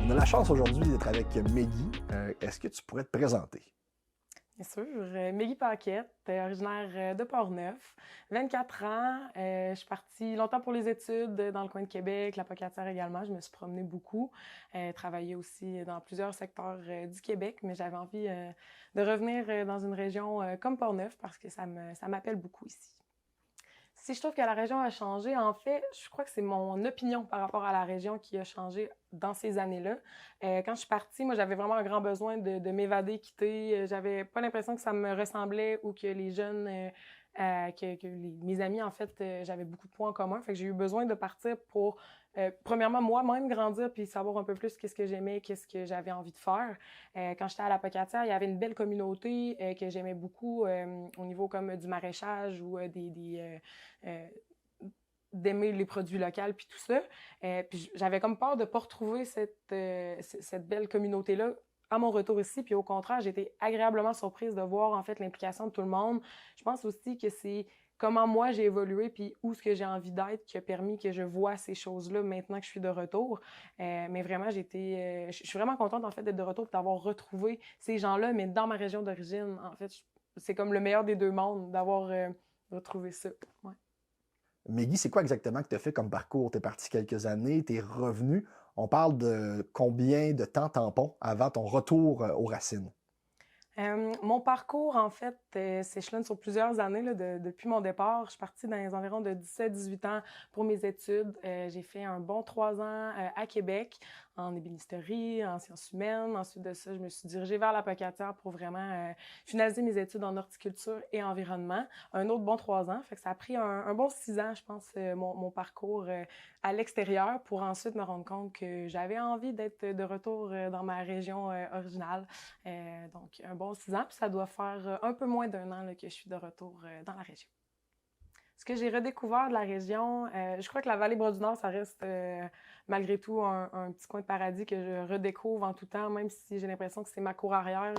On a la chance aujourd'hui d'être avec Meggy. Est-ce que tu pourrais te présenter? Bien sûr. Meggy Paquette, originaire de Portneuf, 24 ans. Je suis partie longtemps pour les études dans le coin de Québec, la Pocatière également. Je me suis promenée beaucoup, travaillé aussi dans plusieurs secteurs du Québec, mais j'avais envie de revenir dans une région comme Portneuf parce que ça m'appelle beaucoup ici. Si je trouve que la région a changé, en fait, je crois que c'est mon opinion par rapport à la région qui a changé dans ces années-là. Quand je suis partie, moi, j'avais vraiment un grand besoin de m'évader, quitter. J'avais pas l'impression que ça me ressemblait ou que les jeunes, mes amis, en fait, j'avais beaucoup de points en commun. Fait que j'ai eu besoin de partir pour, premièrement, moi-même grandir puis savoir un peu plus qu'est-ce que j'aimais, qu'est-ce que j'avais envie de faire. Quand j'étais à la Pocatière, il y avait une belle communauté que j'aimais beaucoup au niveau comme du maraîchage ou d'aimer les produits locaux puis tout ça. Puis j'avais comme peur de pas retrouver cette belle communauté-là à mon retour ici. Puis au contraire, j'ai été agréablement surprise de voir en fait l'implication de tout le monde. Je pense aussi que c'est comment moi j'ai évolué puis où ce que j'ai envie d'être qui a permis que je vois ces choses-là maintenant que je suis de retour. Mais vraiment, je suis vraiment contente en fait d'être de retour et d'avoir retrouvé ces gens-là, mais dans ma région d'origine. En fait, c'est comme le meilleur des deux mondes d'avoir retrouvé ça. Ouais. Meggy, c'est quoi exactement que tu as fait comme parcours? Tu es parti quelques années, tu es revenu. On parle de combien de temps tampon avant ton retour aux racines? Mon parcours, en fait, s'échelonne sur plusieurs années. Là, depuis mon départ, je suis partie dans les environs de 17-18 ans pour mes études. J'ai fait un bon 3 ans à Québec en ébénisterie, en sciences humaines. Ensuite de ça, je me suis dirigée vers la Pocatière pour vraiment finaliser mes études en horticulture et environnement. Un autre bon 3 ans. Fait que ça a pris un bon 6 ans, je pense, mon parcours à l'extérieur pour ensuite me rendre compte que j'avais envie d'être de retour dans ma région originale. Donc, un bon 6 ans, puis ça doit faire un peu moins d'un an là, que je suis de retour dans la région. Ce que j'ai redécouvert de la région, je crois que la Vallée-Bras-du-Nord, ça reste malgré tout un petit coin de paradis que je redécouvre en tout temps, même si j'ai l'impression que c'est ma cour arrière.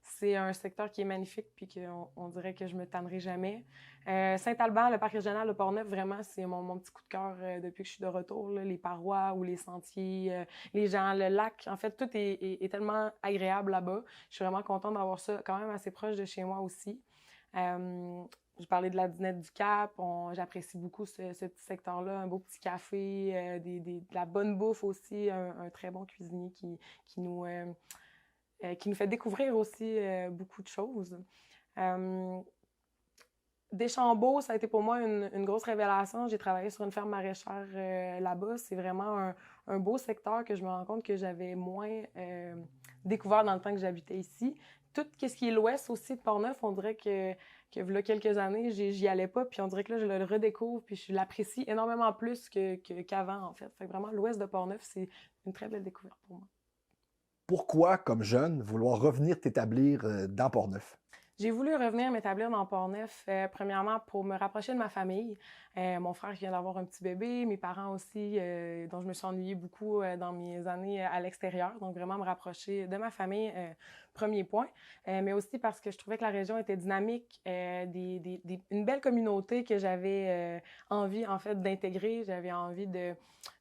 C'est un secteur qui est magnifique, puis qu'on dirait que je me tannerai jamais. Saint-Alban, le parc régional de Portneuf, vraiment, c'est mon petit coup de cœur depuis que je suis de retour. Là, les parois ou les sentiers, les gens, le lac, en fait, tout est tellement agréable là-bas. Je suis vraiment contente d'avoir ça quand même assez proche de chez moi aussi. Je parlais de la Dinette du Cap. J'apprécie beaucoup ce petit secteur-là. Un beau petit café, de la bonne bouffe aussi, un très bon cuisinier qui nous fait découvrir aussi beaucoup de choses. Deschambault, ça a été pour moi une grosse révélation. J'ai travaillé sur une ferme maraîchère là-bas. C'est vraiment un beau secteur que je me rends compte que j'avais moins découvert dans le temps que j'habitais ici. Tout ce qui est l'ouest aussi de Portneuf, on dirait que là, quelques années, j'y allais pas, puis on dirait que là, je le redécouvre, puis je l'apprécie énormément plus qu'avant, en fait. Fait que vraiment, l'ouest de Portneuf, c'est une très belle découverte pour moi. Pourquoi, comme jeune, vouloir revenir t'établir dans Portneuf? J'ai voulu revenir m'établir dans Portneuf, premièrement pour me rapprocher de ma famille. Mon frère qui vient d'avoir un petit bébé, mes parents aussi, dont je me suis ennuyée beaucoup dans mes années à l'extérieur. Donc vraiment me rapprocher de ma famille, premier point. Mais aussi parce que je trouvais que la région était dynamique, une belle communauté que j'avais envie en fait d'intégrer. J'avais envie de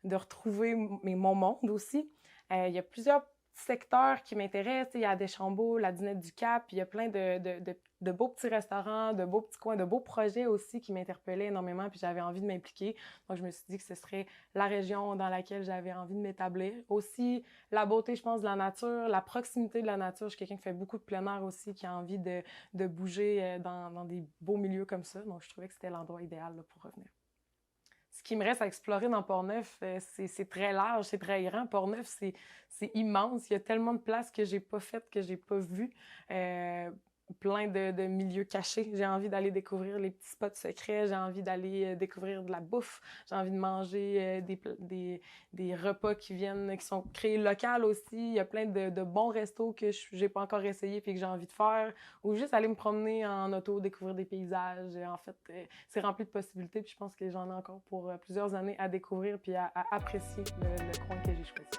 retrouver mon monde aussi. Il y a plusieurs secteurs qui m'intéressent. Il y a Deschambault, la Dinette du Cap, il y a plein de beaux petits restaurants, de beaux petits coins, de beaux projets aussi qui m'interpellaient énormément, puis j'avais envie de m'impliquer. Donc, je me suis dit que ce serait la région dans laquelle j'avais envie de m'établir. Aussi, la beauté, je pense, de la nature, la proximité de la nature. Je suis quelqu'un qui fait beaucoup de plein air aussi, qui a envie de bouger dans des beaux milieux comme ça. Donc, je trouvais que c'était l'endroit idéal là, pour revenir. Ce qui me reste à explorer dans Portneuf, c'est très large, c'est très grand. Portneuf, c'est immense. Il y a tellement de places que j'ai pas faites, que j'ai pas vues. Plein de milieux cachés. J'ai envie d'aller découvrir les petits spots secrets. J'ai envie d'aller découvrir de la bouffe. J'ai envie de manger des repas qui sont créés local aussi. Il y a plein de bons restos que j'ai pas encore essayé puis que j'ai envie de faire. Ou juste aller me promener en auto, découvrir des paysages. En fait, c'est rempli de possibilités. Puis je pense que j'en ai encore pour plusieurs années à découvrir puis à apprécier le coin que j'ai choisi.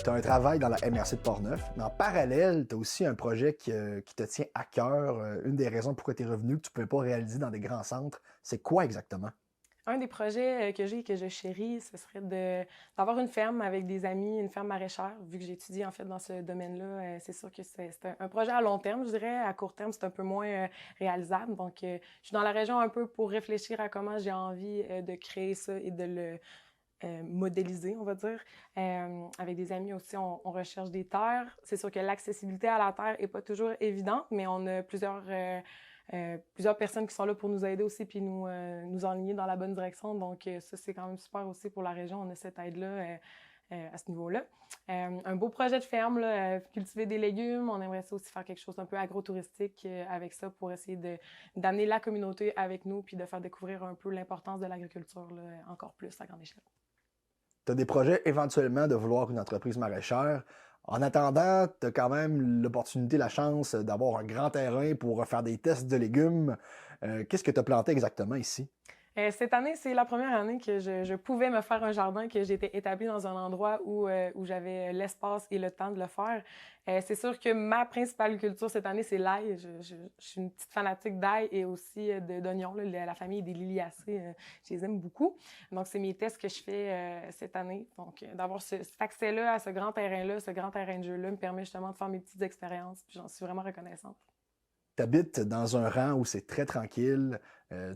tu as un travail dans la MRC de Portneuf, mais en parallèle, tu as aussi un projet qui te tient à cœur. Une des raisons pourquoi tu es revenu, que tu ne pouvais pas réaliser dans des grands centres, c'est quoi exactement? Un des projets que j'ai et que je chéris, ce serait d'avoir une ferme avec des amis, une ferme maraîchère. Vu que j'étudie en fait dans ce domaine-là, c'est sûr que c'est un projet à long terme, je dirais. À court terme, c'est un peu moins réalisable. Donc, je suis dans la région un peu pour réfléchir à comment j'ai envie de créer ça et de le modéliser, on va dire. Avec des amis aussi, on recherche des terres. C'est sûr que l'accessibilité à la terre est pas toujours évidente, mais on a plusieurs personnes qui sont là pour nous aider aussi puis nous enligner dans la bonne direction. Donc, ça, c'est quand même super aussi pour la région. On a cette aide-là à ce niveau-là. Un beau projet de ferme, là, cultiver des légumes. On aimerait ça aussi faire quelque chose un peu agro-touristique avec ça pour essayer d'amener la communauté avec nous puis de faire découvrir un peu l'importance de l'agriculture là, encore plus à grande échelle. Tu as des projets éventuellement de vouloir une entreprise maraîchère. En attendant, tu as quand même l'opportunité, la chance d'avoir un grand terrain pour faire des tests de légumes. Qu'est-ce que tu as planté exactement ici? Cette année, c'est la première année que je pouvais me faire un jardin, que j'étais établie dans un endroit où j'avais l'espace et le temps de le faire. C'est sûr que ma principale culture cette année, c'est l'ail. Je suis une petite fanatique d'ail et aussi d'oignons. La famille des liliacées, je les aime beaucoup. Donc, c'est mes tests que je fais cette année. Donc, d'avoir cet accès-là à ce grand terrain-là, ce grand terrain de jeu-là, me permet justement de faire mes petites expériences. Puis j'en suis vraiment reconnaissante. Tu habites dans un rang où c'est très tranquille,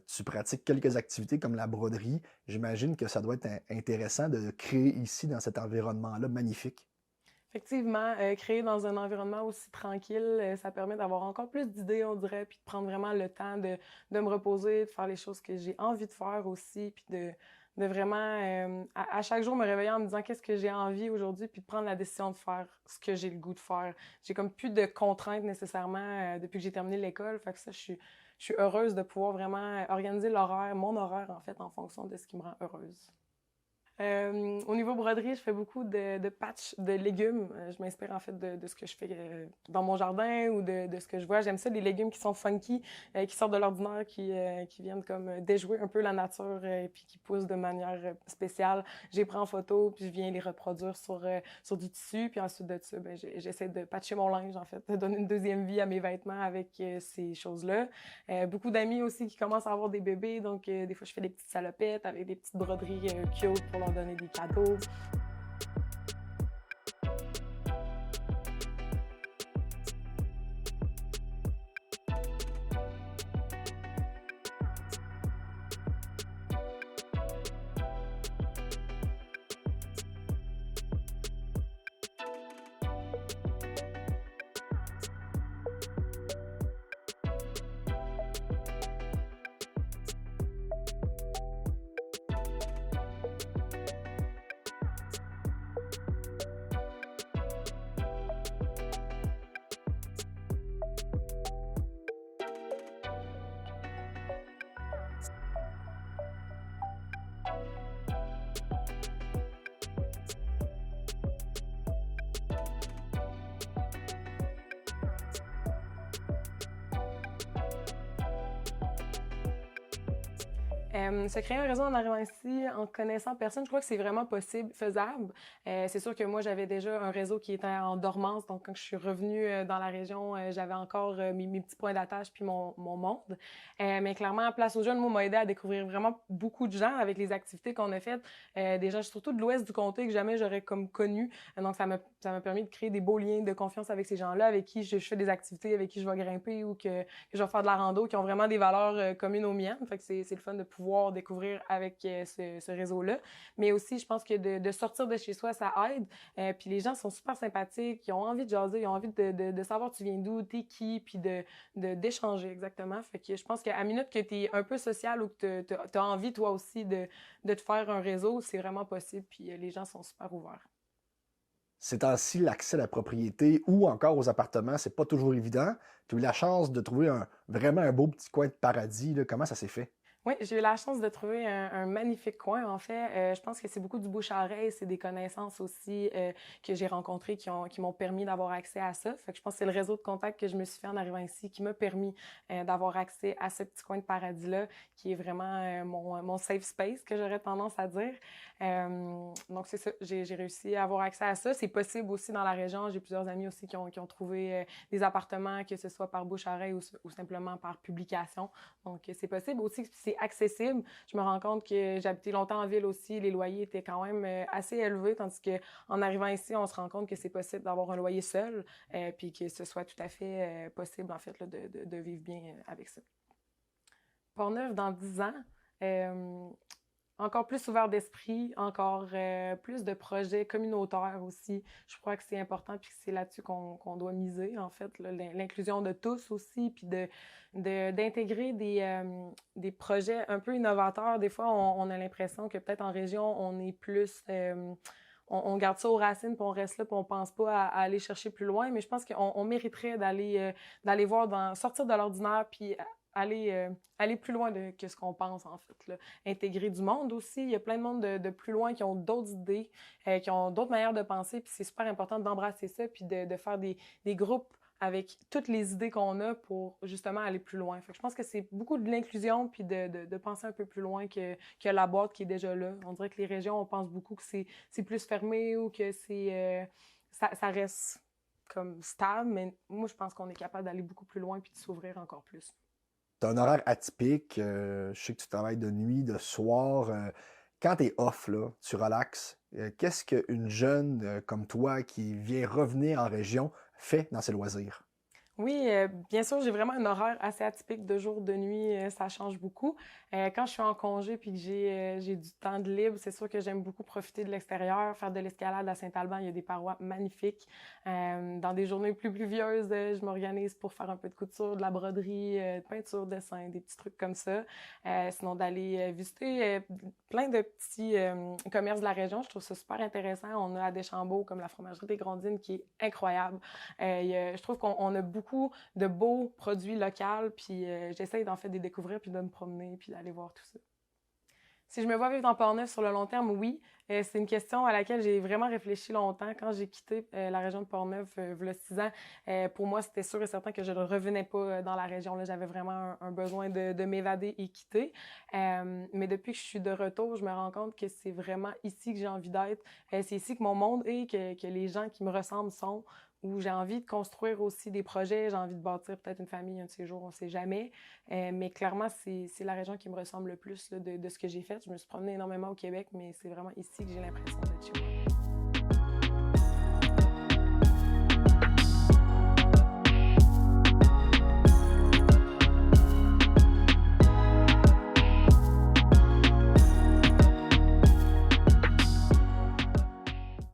tu pratiques quelques activités comme la broderie. J'imagine que ça doit être intéressant de créer ici, dans cet environnement-là magnifique. Effectivement, créer dans un environnement aussi tranquille, ça permet d'avoir encore plus d'idées, on dirait, puis de prendre vraiment le temps de me reposer, de faire les choses que j'ai envie de faire aussi, puis de vraiment, à chaque jour, me réveiller en me disant qu'est-ce que j'ai envie aujourd'hui, puis de prendre la décision de faire ce que j'ai le goût de faire. J'ai comme plus de contraintes nécessairement depuis que j'ai terminé l'école, fait que ça, je suis heureuse de pouvoir vraiment organiser l'horaire, mon horaire en fait, en fonction de ce qui me rend heureuse. Au niveau broderie, je fais beaucoup de patchs de légumes. Je m'inspire en fait de ce que je fais dans mon jardin ou de ce que je vois. J'aime ça, les légumes qui sont funky, qui sortent de l'ordinaire, qui viennent comme déjouer un peu la nature et puis qui poussent de manière spéciale. Je les prends en photo puis je viens les reproduire sur du tissu. Puis ensuite de ça, ben, j'essaie de patcher mon linge en fait, de donner une deuxième vie à mes vêtements avec ces choses-là. Beaucoup d'amis aussi qui commencent à avoir des bébés, donc des fois je fais des petites salopettes avec des petites broderies cute pour leur donner des cadeaux. Se créer un réseau en arrivant ici, en connaissant personne, je crois que c'est vraiment possible, faisable. C'est sûr que moi, j'avais déjà un réseau qui était en dormance, donc quand je suis revenue dans la région, j'avais encore mes petits points d'attache puis mon monde. Mais clairement, Place aux Jeunes, moi, m'a aidé à découvrir vraiment beaucoup de gens avec les activités qu'on a faites. Des gens surtout de l'ouest du comté que jamais j'aurais comme connu. Donc, ça m'a permis de créer des beaux liens de confiance avec ces gens-là, avec qui je fais des activités, avec qui je vais grimper ou que je vais faire de la rando, qui ont vraiment des valeurs communes aux miennes. Fait que c'est le fun de pouvoir découvrir avec ce réseau-là. Mais aussi, je pense que de sortir de chez soi, ça aide. Puis les gens sont super sympathiques, ils ont envie de jaser, ils ont envie de savoir tu viens d'où, t'es qui, puis d'échanger exactement. Fait que je pense qu'à minute que t'es un peu social ou que t'as envie toi aussi de te faire un réseau, c'est vraiment possible. Puis les gens sont super ouverts. Ces temps-ci, l'accès à la propriété ou encore aux appartements, c'est pas toujours évident. Tu as eu la chance de trouver vraiment un beau petit coin de paradis, là. Comment ça s'est fait? Oui, j'ai eu la chance de trouver un magnifique coin, en fait. Je pense que c'est beaucoup du bouche à oreille, c'est des connaissances aussi que j'ai rencontrées qui m'ont permis d'avoir accès à ça. Fait que je pense que c'est le réseau de contacts que je me suis fait en arrivant ici qui m'a permis d'avoir accès à ce petit coin de paradis-là, qui est vraiment mon safe space, que j'aurais tendance à dire. Donc, c'est ça, j'ai réussi à avoir accès à ça. C'est possible aussi dans la région. J'ai plusieurs amis aussi qui ont trouvé des appartements, que ce soit par bouche à oreille ou simplement par publication. Donc, c'est possible aussi que c'est accessible. Je me rends compte que j'habitais longtemps en ville aussi. Les loyers étaient quand même assez élevés, tandis qu'en arrivant ici, on se rend compte que c'est possible d'avoir un loyer seul, puis que ce soit tout à fait possible, en fait, là, de vivre bien avec ça. Portneuf, dans 10 ans, euh, encore plus ouvert d'esprit, encore plus de projets communautaires aussi. Je crois que c'est important, puis que c'est là-dessus qu'on doit miser, en fait, l'inclusion de tous aussi, puis d'intégrer des projets un peu innovateurs. Des fois, on a l'impression que peut-être en région, on est plus... on garde ça aux racines, puis on reste là, puis on pense pas à aller chercher plus loin. Mais je pense qu'on mériterait d'aller voir, sortir de l'ordinaire, puis aller plus loin que ce qu'on pense, en fait, là. Intégrer du monde aussi. Il y a plein de monde de plus loin qui ont d'autres idées, qui ont d'autres manières de penser, puis c'est super important d'embrasser ça, puis de faire des groupes avec toutes les idées qu'on a pour justement aller plus loin. Fait que je pense que c'est beaucoup de l'inclusion, puis de penser un peu plus loin que la boîte qui est déjà là. On dirait que les régions, on pense beaucoup que c'est plus fermé ou que ça reste comme stable, mais moi, je pense qu'on est capable d'aller beaucoup plus loin puis de s'ouvrir encore plus. Tu as un horaire atypique, je sais que tu travailles de nuit, de soir. Quand tu es off, là, tu relaxes, qu'est-ce qu'une jeune comme toi qui vient revenir en région fait dans ses loisirs? Oui, bien sûr, j'ai vraiment un horaire assez atypique de jour, de nuit, ça change beaucoup. Quand je suis en congé puis que j'ai du temps de libre, c'est sûr que j'aime beaucoup profiter de l'extérieur, faire de l'escalade à Saint-Alban, il y a des parois magnifiques. Dans des journées plus pluvieuses, je m'organise pour faire un peu de couture, de la broderie, de peinture, dessin, des petits trucs comme ça. Sinon, d'aller visiter plein de petits commerces de la région, je trouve ça super intéressant. On a à Deschambault, comme la fromagerie des Grondines, qui est incroyable. Je trouve qu'on a beaucoup de beaux produits locaux, puis j'essaye d'en faire des découvrir, puis de me promener, puis d'aller voir tout ça. Si je me vois vivre dans Portneuf sur le long terme, oui. C'est une question à laquelle j'ai vraiment réfléchi longtemps. Quand j'ai quitté la région de Portneuf, il y a 6 ans, pour moi, c'était sûr et certain que je ne revenais pas dans la région. Là, j'avais vraiment un besoin de m'évader et quitter. Mais depuis que je suis de retour, je me rends compte que c'est vraiment ici que j'ai envie d'être. C'est ici que mon monde est, que les gens qui me ressemblent sont, où j'ai envie de construire aussi des projets, j'ai envie de bâtir peut-être une famille un de ces jours, on ne sait jamais. Mais clairement, c'est la région qui me ressemble le plus là, de ce que j'ai fait. Je me suis promenée énormément au Québec, mais c'est vraiment ici que j'ai l'impression d'être chez moi.